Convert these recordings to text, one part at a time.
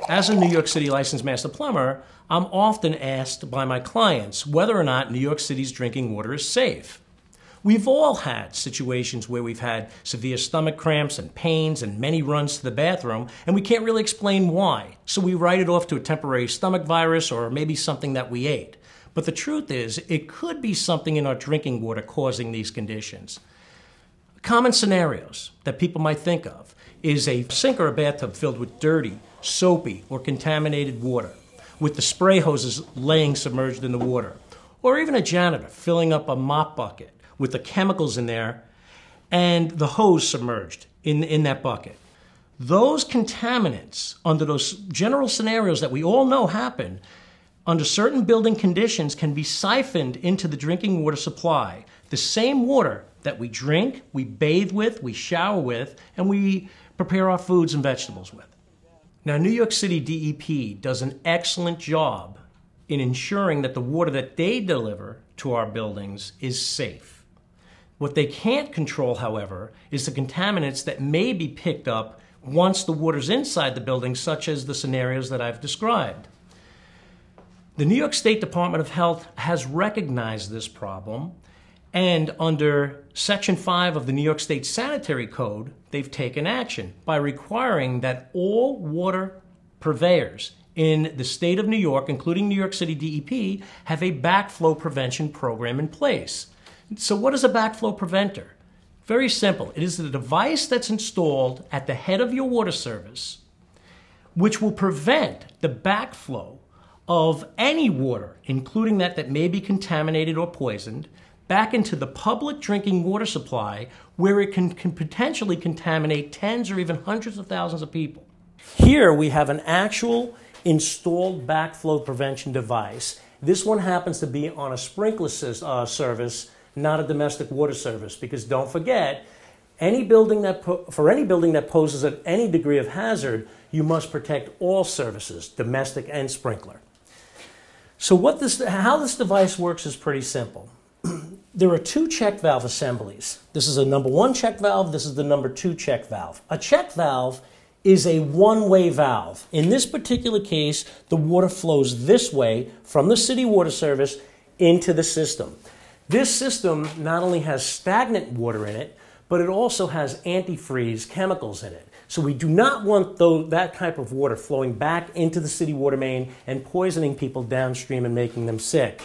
As a New York City licensed master plumber, I'm often asked by my clients whether or not New York City's drinking water is safe. We've all had situations where we've had severe stomach cramps and pains and many runs to the bathroom, and we can't really explain why. So we write it off to a temporary stomach virus or maybe something that we ate. But the truth is, it could be something in our drinking water causing these conditions. Common scenarios that people might think of is a sink or a bathtub filled with dirty, soapy, or contaminated water, with the spray hoses laying submerged in the water, or even a janitor filling up a mop bucket with the chemicals in there and the hose submerged in that bucket. Those contaminants, under those general scenarios that we all know happen, under certain building conditions can be siphoned into the drinking water supply. The same water that we drink, we bathe with, we shower with, and we prepare our foods and vegetables with. Now, New York City DEP does an excellent job in ensuring that the water that they deliver to our buildings is safe. What they can't control, however, is the contaminants that may be picked up once the water's inside the building, such as the scenarios that I've described. The New York State Department of Health has recognized this problem, and under Section 5 of the New York State Sanitary Code, they've taken action by requiring that all water purveyors in the state of New York, including New York City DEP, have a backflow prevention program in place. So what is a backflow preventer? Very simple. It is the device that's installed at the head of your water service, which will prevent the backflow of any water, including that may be contaminated or poisoned, back into the public drinking water supply, where it can potentially contaminate tens or even hundreds of thousands of people. Here we have an actual installed backflow prevention device. This one happens to be on a sprinkler service, not a domestic water service, because don't forget, for any building that poses any degree of hazard, you must protect all services, domestic and sprinkler. So how this device works is pretty simple. There are two check valve assemblies. This is a number 1 check valve. This is the number 2 check valve. A check valve is a one-way valve. In this particular case, the water flows this way from the city water service into the system. This system not only has stagnant water in it, but it also has antifreeze chemicals in it. So we do not want that type of water flowing back into the city water main and poisoning people downstream and making them sick.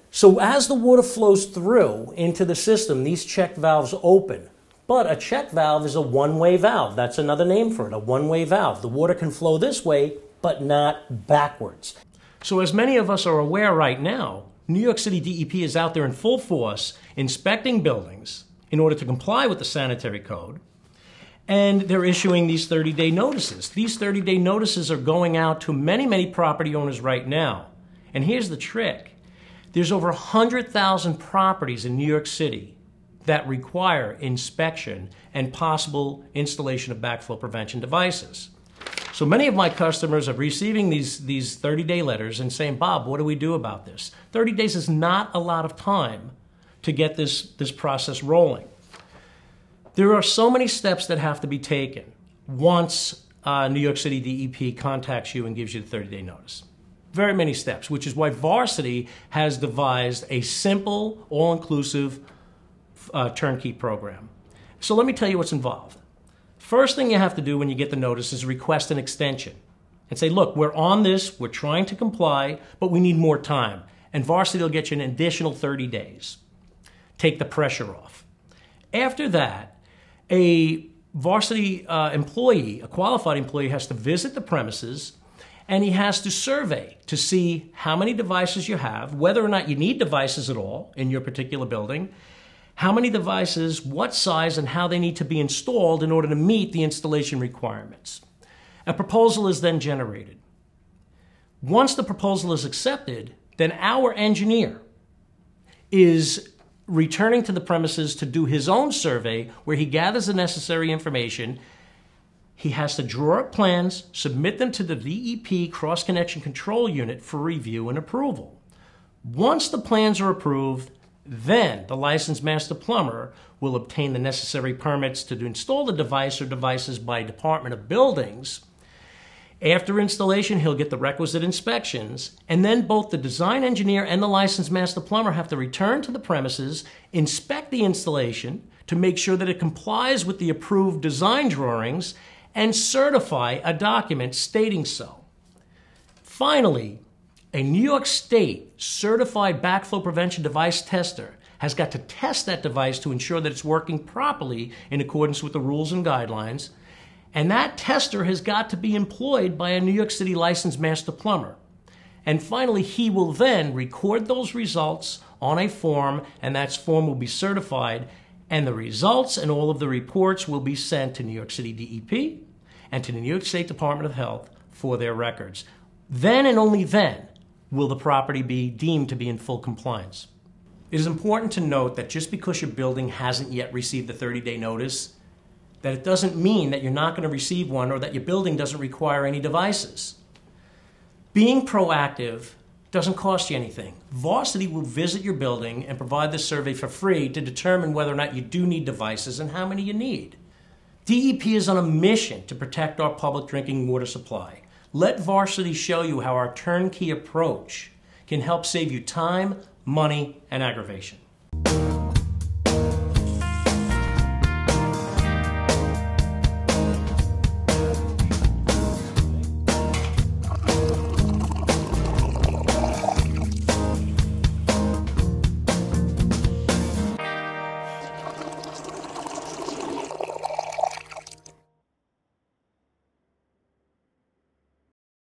So as the water flows through into the system, these check valves open. But a check valve is a one-way valve. That's another name for it, a one-way valve. The water can flow this way, but not backwards. So as many of us are aware right now, New York City DEP is out there in full force inspecting buildings in order to comply with the sanitary code. And they're issuing these 30-day notices. These 30-day notices are going out to many, many property owners right now. And here's the trick. There's over 100,000 properties in New York City that require inspection and possible installation of backflow prevention devices. So many of my customers are receiving these 30-day letters and saying, Bob, what do we do about this? 30 days is not a lot of time to get this process rolling. There are so many steps that have to be taken once New York City DEP contacts you and gives you the 30-day notice. Very many steps, which is why Varsity has devised a simple, all-inclusive turnkey program. So let me tell you what's involved. First thing you have to do when you get the notice is request an extension and say, look, we're on this, we're trying to comply, but we need more time. And Varsity will get you an additional 30 days. Take the pressure off. After that, a Varsity employee, a qualified employee, has to visit the premises, and he has to survey to see how many devices you have, whether or not you need devices at all in your particular building, how many devices, what size, and how they need to be installed in order to meet the installation requirements. A proposal is then generated. Once the proposal is accepted, then our engineer is returning to the premises to do his own survey where he gathers the necessary information. He has to draw up plans, submit them to the DEP Cross-Connection Control Unit for review and approval. Once the plans are approved, then the licensed master plumber will obtain the necessary permits to install the device or devices by Department of Buildings. After installation, he'll get the requisite inspections, and then both the design engineer and the licensed master plumber have to return to the premises, inspect the installation to make sure that it complies with the approved design drawings, and certify a document stating so. Finally, a New York State certified backflow prevention device tester has got to test that device to ensure that it's working properly in accordance with the rules and guidelines. And that tester has got to be employed by a New York City licensed master plumber. And finally, he will then record those results on a form, and that form will be certified, and the results and all of the reports will be sent to New York City DEP and to the New York State Department of Health for their records. Then and only then will the property be deemed to be in full compliance. It is important to note that just because your building hasn't yet received the 30-day notice, that it doesn't mean that you're not going to receive one or that your building doesn't require any devices. Being proactive doesn't cost you anything. Varsity will visit your building and provide the survey for free to determine whether or not you do need devices and how many you need. DEP is on a mission to protect our public drinking water supply. Let Varsity show you how our turnkey approach can help save you time, money, and aggravation.